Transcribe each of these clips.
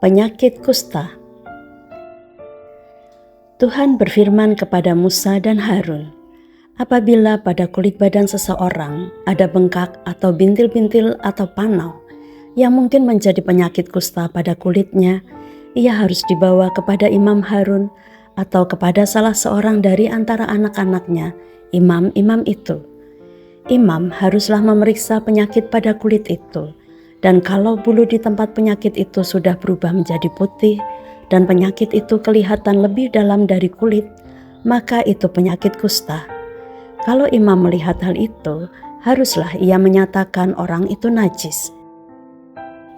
Penyakit kusta. Tuhan berfirman kepada Musa dan Harun, apabila pada kulit badan seseorang ada bengkak atau bintil-bintil atau panau yang mungkin menjadi penyakit kusta pada kulitnya, ia harus dibawa kepada Imam Harun atau kepada salah seorang dari antara anak-anaknya, imam-imam itu. Imam haruslah memeriksa penyakit pada kulit itu, dan kalau bulu di tempat penyakit itu sudah berubah menjadi putih dan penyakit itu kelihatan lebih dalam dari kulit, maka itu penyakit kusta. Kalau imam melihat hal itu, haruslah ia menyatakan orang itu najis.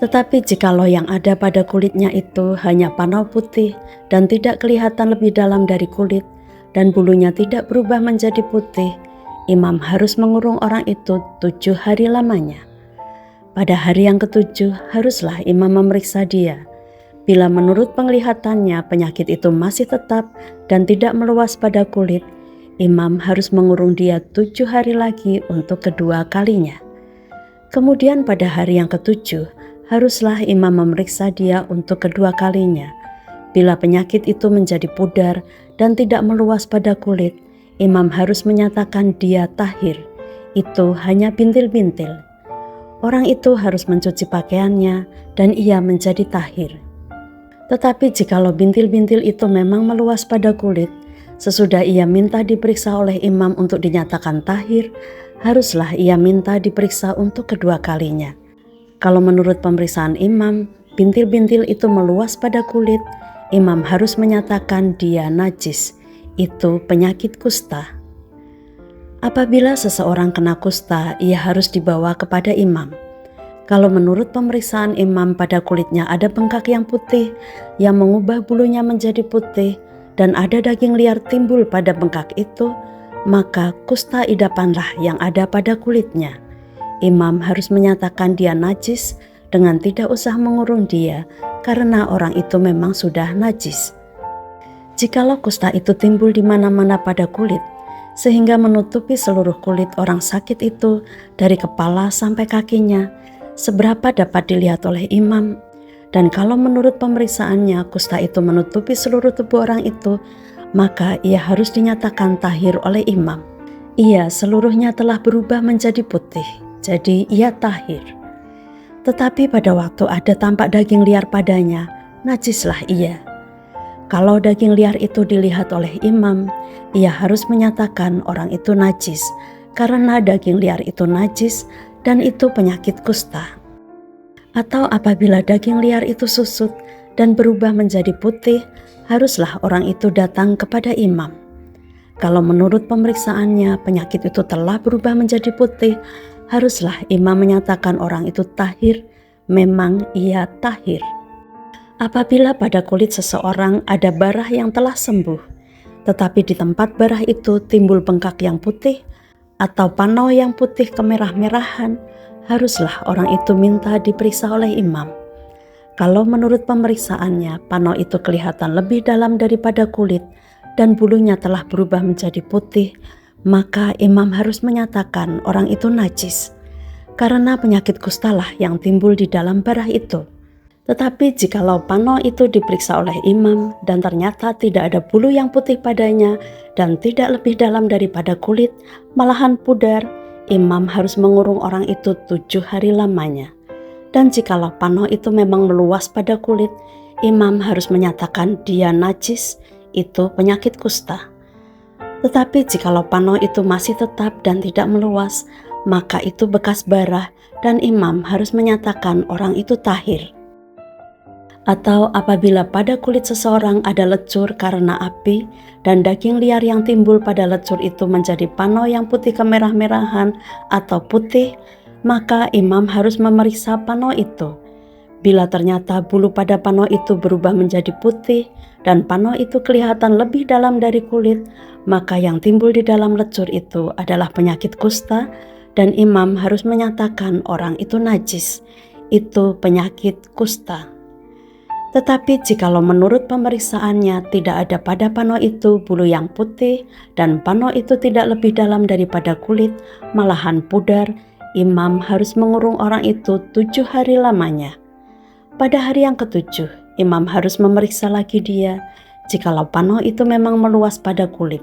Tetapi jikalau yang ada pada kulitnya itu hanya panau putih dan tidak kelihatan lebih dalam dari kulit, dan bulunya tidak berubah menjadi putih, imam harus mengurung orang itu 7 hari lamanya. Pada hari yang ke-7 haruslah imam memeriksa dia. Bila menurut penglihatannya penyakit itu masih tetap dan tidak meluas pada kulit, imam harus mengurung dia 7 hari lagi untuk kedua kalinya. Kemudian pada hari yang ke-7 haruslah imam memeriksa dia untuk kedua kalinya. Bila penyakit itu menjadi pudar dan tidak meluas pada kulit, imam harus menyatakan dia tahir. Itu hanya bintil-bintil. Orang itu harus mencuci pakaiannya dan ia menjadi tahir. Tetapi jikalau bintil-bintil itu memang meluas pada kulit, sesudah ia minta diperiksa oleh imam untuk dinyatakan tahir, haruslah ia minta diperiksa untuk kedua kalinya. Kalau menurut pemeriksaan imam, bintil-bintil itu meluas pada kulit, imam harus menyatakan dia najis. Itu penyakit kusta. Apabila seseorang kena kusta, ia harus dibawa kepada imam. Kalau menurut pemeriksaan imam pada kulitnya ada bengkak yang putih yang mengubah bulunya menjadi putih dan ada daging liar timbul pada bengkak itu, maka kusta idapanlah yang ada pada kulitnya. Imam harus menyatakan dia najis dengan tidak usah mengurung dia karena orang itu memang sudah najis. Jikalau kusta itu timbul di mana-mana pada kulit, sehingga menutupi seluruh kulit orang sakit itu dari kepala sampai kakinya, seberapa dapat dilihat oleh imam. Dan kalau menurut pemeriksaannya kusta itu menutupi seluruh tubuh orang itu, maka ia harus dinyatakan tahir oleh imam. Ia seluruhnya telah berubah menjadi putih, jadi ia tahir. Tetapi pada waktu ada tampak daging liar padanya, najislah ia. Kalau daging liar itu dilihat oleh imam, ia harus menyatakan orang itu najis, karena daging liar itu najis dan itu penyakit kusta. Atau apabila daging liar itu susut dan berubah menjadi putih, haruslah orang itu datang kepada imam. Kalau menurut pemeriksaannya penyakit itu telah berubah menjadi putih, haruslah imam menyatakan orang itu tahir, memang ia tahir. Apabila pada kulit seseorang ada barah yang telah sembuh, tetapi di tempat barah itu timbul bengkak yang putih atau panau yang putih kemerah-merahan, haruslah orang itu minta diperiksa oleh imam. Kalau menurut pemeriksaannya panau itu kelihatan lebih dalam daripada kulit dan bulunya telah berubah menjadi putih, maka imam harus menyatakan orang itu najis, karena penyakit kustalah yang timbul di dalam barah itu. Tetapi jikalau panau itu diperiksa oleh imam dan ternyata tidak ada bulu yang putih padanya dan tidak lebih dalam daripada kulit, malahan pudar, imam harus mengurung orang itu 7 hari lamanya. Dan jikalau panau itu memang meluas pada kulit, imam harus menyatakan dia najis, itu penyakit kusta. Tetapi jikalau panau itu masih tetap dan tidak meluas, maka itu bekas barah dan imam harus menyatakan orang itu tahir. Atau apabila pada kulit seseorang ada lecur karena api dan daging liar yang timbul pada lecur itu menjadi panau yang putih kemerah-merahan atau putih, maka imam harus memeriksa panau itu. Bila ternyata bulu pada panau itu berubah menjadi putih dan panau itu kelihatan lebih dalam dari kulit, maka yang timbul di dalam lecur itu adalah penyakit kusta dan imam harus menyatakan orang itu najis. Itu penyakit kusta. Tetapi jikalau menurut pemeriksaannya tidak ada pada panau itu bulu yang putih dan panau itu tidak lebih dalam daripada kulit, malahan pudar, imam harus mengurung orang itu 7 hari lamanya. Pada hari yang ke-7, imam harus memeriksa lagi dia. Jikalau panoh itu memang meluas pada kulit,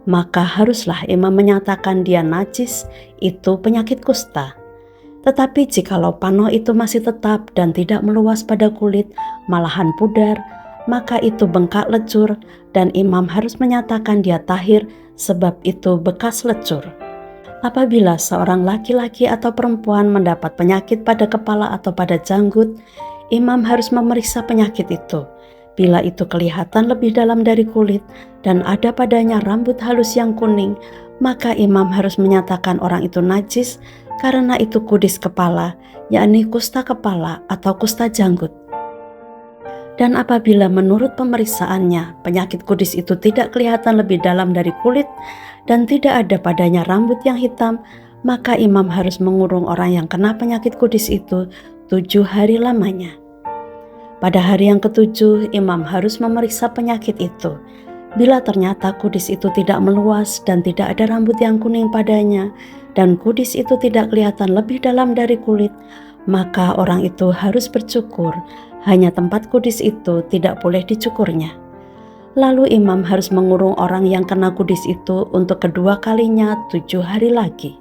maka haruslah imam menyatakan dia najis, itu penyakit kusta. Tetapi jikalau panoh itu masih tetap dan tidak meluas pada kulit, malahan pudar, maka itu bengkak lecur dan imam harus menyatakan dia tahir sebab itu bekas lecur. Apabila seorang laki-laki atau perempuan mendapat penyakit pada kepala atau pada janggut, imam harus memeriksa penyakit itu. Bila itu kelihatan lebih dalam dari kulit dan ada padanya rambut halus yang kuning, maka imam harus menyatakan orang itu najis karena itu kudis kepala, yakni kusta kepala atau kusta janggut. Dan apabila menurut pemeriksaannya penyakit kudis itu tidak kelihatan lebih dalam dari kulit dan tidak ada padanya rambut yang hitam, maka imam harus mengurung orang yang kena penyakit kudis itu 7 hari lamanya. Pada hari yang ke-7, imam harus memeriksa penyakit itu. Bila ternyata kudis itu tidak meluas dan tidak ada rambut yang kuning padanya, dan kudis itu tidak kelihatan lebih dalam dari kulit, maka orang itu harus bercukur. Hanya tempat kudis itu tidak boleh dicukurnya. Lalu imam harus mengurung orang yang kena kudis itu untuk kedua kalinya 7 hari lagi.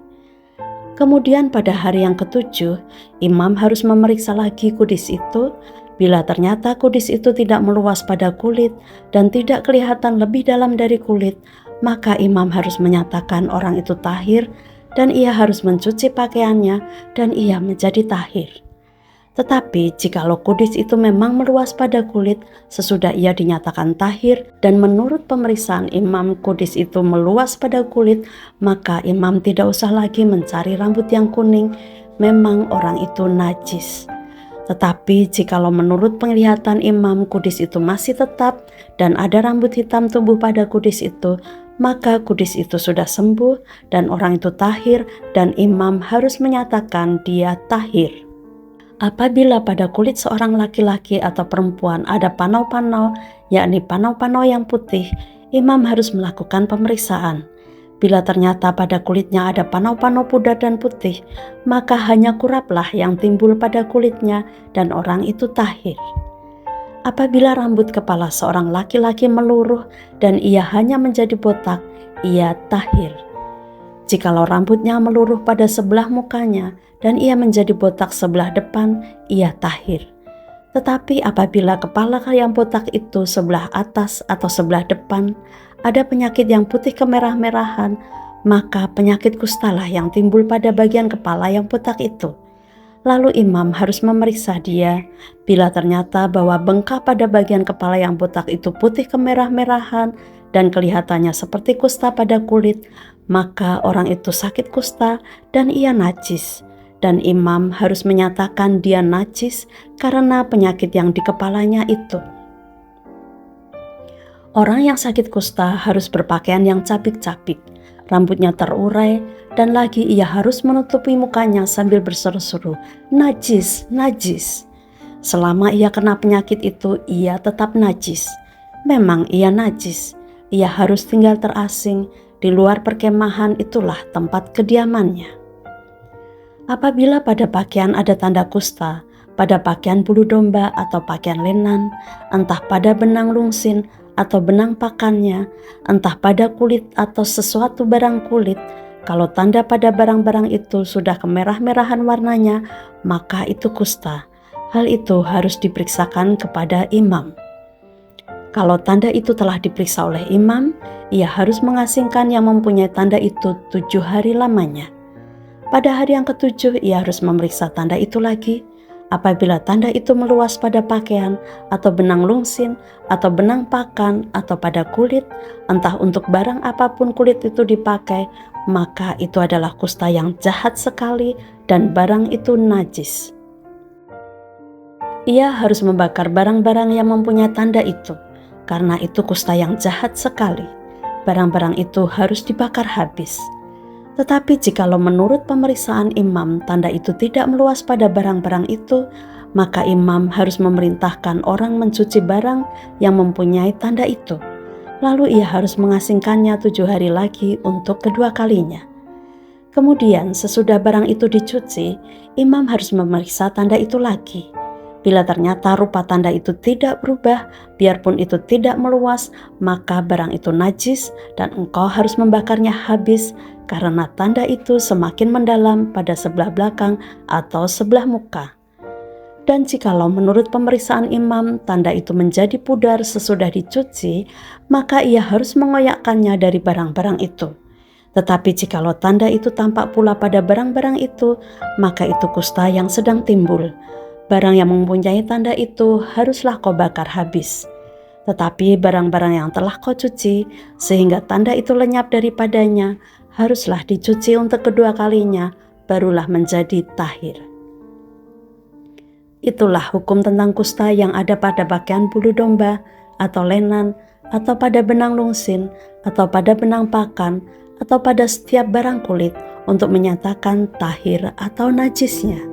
Kemudian pada hari yang ke-7, imam harus memeriksa lagi kudis itu. Bila ternyata kudis itu tidak meluas pada kulit dan tidak kelihatan lebih dalam dari kulit, maka imam harus menyatakan orang itu tahir dan ia harus mencuci pakaiannya dan ia menjadi tahir. Tetapi jikalau kudis itu memang meluas pada kulit sesudah ia dinyatakan tahir dan menurut pemeriksaan imam kudis itu meluas pada kulit, maka imam tidak usah lagi mencari rambut yang kuning, memang orang itu najis. Tetapi jikalau menurut penglihatan imam kudis itu masih tetap dan ada rambut hitam tumbuh pada kudis itu, maka kudis itu sudah sembuh dan orang itu tahir dan imam harus menyatakan dia tahir. Apabila pada kulit seorang laki-laki atau perempuan ada panau-panau, yakni panau-panau yang putih, imam harus melakukan pemeriksaan. Bila ternyata pada kulitnya ada panau-panau pudar dan putih, maka hanya kuraplah yang timbul pada kulitnya dan orang itu tahir. Apabila rambut kepala seorang laki-laki meluruh dan ia hanya menjadi botak, ia tahir. Jikalau rambutnya meluruh pada sebelah mukanya dan ia menjadi botak sebelah depan, ia tahir. Tetapi apabila kepala yang botak itu sebelah atas atau sebelah depan, ada penyakit yang putih kemerah-merahan, maka penyakit kustalah yang timbul pada bagian kepala yang botak itu. Lalu imam harus memeriksa dia. Bila ternyata bahwa bengkak pada bagian kepala yang botak itu putih kemerah-merahan dan kelihatannya seperti kusta pada kulit, maka orang itu sakit kusta dan ia najis. Dan imam harus menyatakan dia najis karena penyakit yang di kepalanya itu. Orang yang sakit kusta harus berpakaian yang capik-capik, rambutnya terurai, dan lagi ia harus menutupi mukanya sambil berseru-seru, najis, najis. Selama ia kena penyakit itu, ia tetap najis. Memang ia najis, ia harus tinggal terasing, di luar perkemahan itulah tempat kediamannya. Apabila pada pakaian ada tanda kusta, pada pakaian bulu domba atau pakaian lenan, entah pada benang lungsin, atau benang pakannya, entah pada kulit atau sesuatu barang kulit, kalau tanda pada barang-barang itu sudah kemerah-merahan warnanya, maka itu kusta. Hal itu harus diperiksakan kepada imam. Kalau tanda itu telah diperiksa oleh imam, ia harus mengasingkan yang mempunyai tanda itu 7 hari lamanya. Pada hari yang ke-7, ia harus memeriksa tanda itu lagi. Apabila tanda itu meluas pada pakaian atau benang lungsin atau benang pakan atau pada kulit, entah untuk barang apapun kulit itu dipakai, maka itu adalah kusta yang jahat sekali dan barang itu najis. Ia harus membakar barang-barang yang mempunyai tanda itu, karena itu kusta yang jahat sekali. Barang-barang itu harus dibakar habis. Tetapi jikalau menurut pemeriksaan imam tanda itu tidak meluas pada barang-barang itu, maka imam harus memerintahkan orang mencuci barang yang mempunyai tanda itu. Lalu ia harus mengasingkannya 7 hari lagi untuk kedua kalinya. Kemudian sesudah barang itu dicuci, imam harus memeriksa tanda itu lagi. Bila ternyata rupa tanda itu tidak berubah, biarpun itu tidak meluas, maka barang itu najis dan engkau harus membakarnya habis, karena tanda itu semakin mendalam pada sebelah belakang atau sebelah muka. Dan jikalau menurut pemeriksaan imam tanda itu menjadi pudar sesudah dicuci, maka ia harus mengoyakkannya dari barang-barang itu. Tetapi jikalau tanda itu tampak pula pada barang-barang itu, maka itu kusta yang sedang timbul. Barang yang mempunyai tanda itu haruslah kau bakar habis. Tetapi barang-barang yang telah kau cuci, sehingga tanda itu lenyap daripadanya, haruslah dicuci untuk kedua kalinya, barulah menjadi tahir. Itulah hukum tentang kusta yang ada pada pakaian bulu domba, atau lenan, atau pada benang lungsin, atau pada benang pakan, atau pada setiap barang kulit, untuk menyatakan tahir atau najisnya.